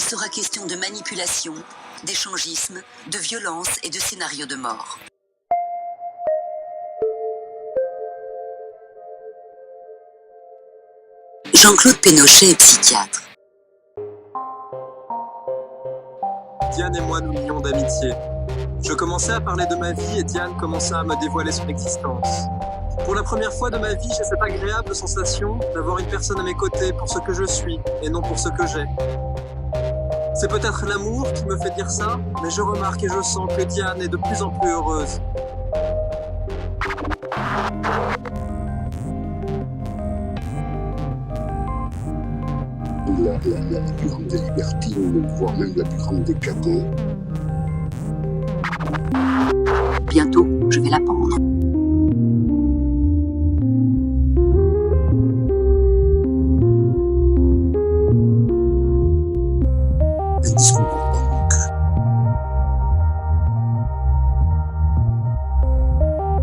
Il sera question de manipulation, d'échangisme, de violence et de scénarios de mort. Jean-Claude Pénochet est psychiatre. Diane et moi, nous lions d'amitié. Je commençais à parler de ma vie et Diane commença à me dévoiler son existence. Pour la première fois de ma vie, j'ai cette agréable sensation d'avoir une personne à mes côtés pour ce que je suis et non pour ce que j'ai. C'est peut-être l'amour qui me fait dire ça, mais je remarque et je sens que Diane est de plus en plus heureuse. La plus grande des libertines, voire même la plus grande des cadets. Bientôt, je vais la pendre. Un discours donc.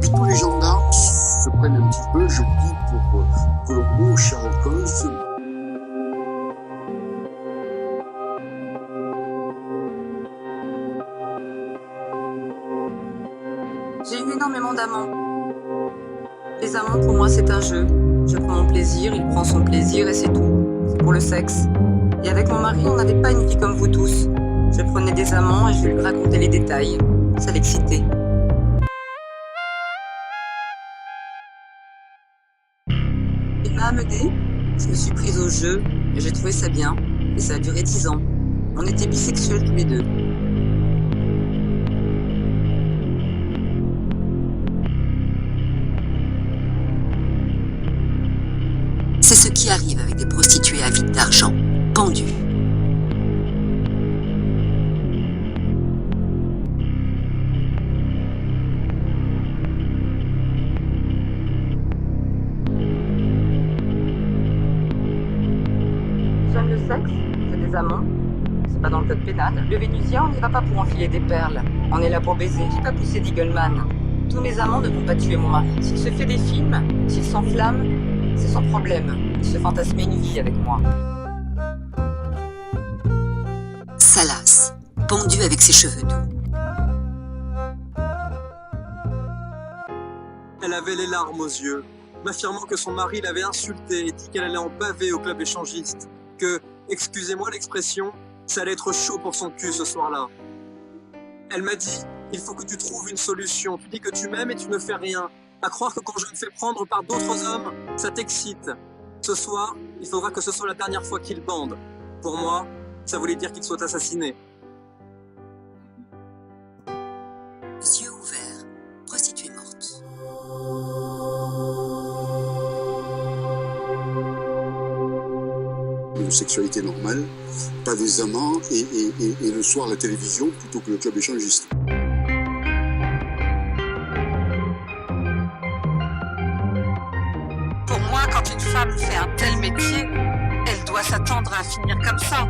Puis tous les gendarmes se prennent un petit peu, je dis, pour Colombo, Sherlock Holmes. J'ai eu énormément d'amants. Les amants, pour moi, c'est un jeu. Je prends mon plaisir, il prend son plaisir et c'est tout. C'est pour le sexe. Et avec mon mari, on n'avait pas une vie comme vous tous. Je prenais des amants et je lui racontais les détails. Ça l'excitait. Il m'a amenée. Je me suis prise au jeu et j'ai trouvé ça bien. Et ça a duré 10 ans. On était bisexuels tous les deux. C'est ce qui arrive avec des prostituées avides d'argent, pendues. J'aime le sexe, c'est des amants. C'est pas dans le code pénal. Le Vénusien, on n'y va pas pour enfiler des perles. On est là pour baiser. J'ai pas poussé d'Eagleman. Tous mes amants ne vont pas tuer mon mari. S'il se fait des films, s'il s'enflamme, c'est son problème. Il se fantasmait une vie avec moi. Salas, pendue avec ses cheveux doux. Elle avait les larmes aux yeux, m'affirmant que son mari l'avait insultée et dit qu'elle allait en baver au club échangiste. Que, excusez-moi l'expression, ça allait être chaud pour son cul ce soir-là. Elle m'a dit, il faut que tu trouves une solution. Tu dis que tu m'aimes et tu ne fais rien. À croire que quand je me fais prendre par d'autres hommes, ça t'excite. Ce soir, il faudra que ce soit la dernière fois qu'il bande. Pour moi, ça voulait dire qu'il soit assassiné. Yeux ouverts, prostituée morte. Une sexualité normale, pas des amants, et le soir la télévision plutôt que le club échangiste. Pour moi, quand une femme fait un tel métier, elle doit s'attendre à finir comme ça.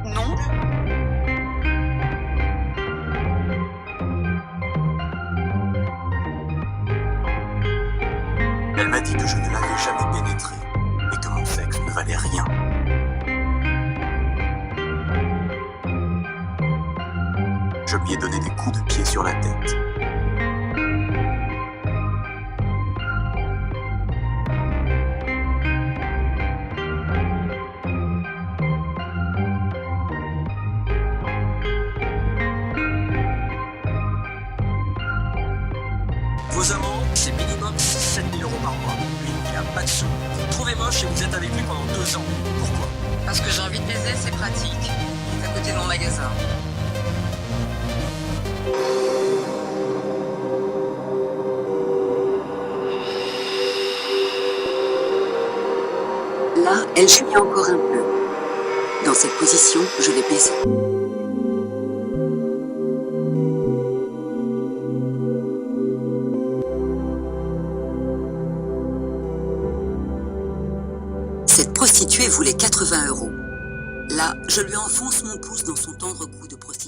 Non ? Elle m'a dit que je ne l'avais jamais pénétré et que mon sexe ne valait rien. Je lui ai donné des coups de pied sur la tête. Vos amants, c'est minimum 7 000 € par mois. Lui, il n'a pas de sous. Vous le trouvez moche et vous êtes avec lui pendant 2 ans. Pourquoi? Parce que j'ai envie de baiser, c'est pratique. Il est à côté de mon magasin. Là, elle jouit encore un peu. Dans cette position, je l'ai baisée. Cette prostituée voulait 80 €. Là, je lui enfonce mon pouce dans son tendre cou de prostituée.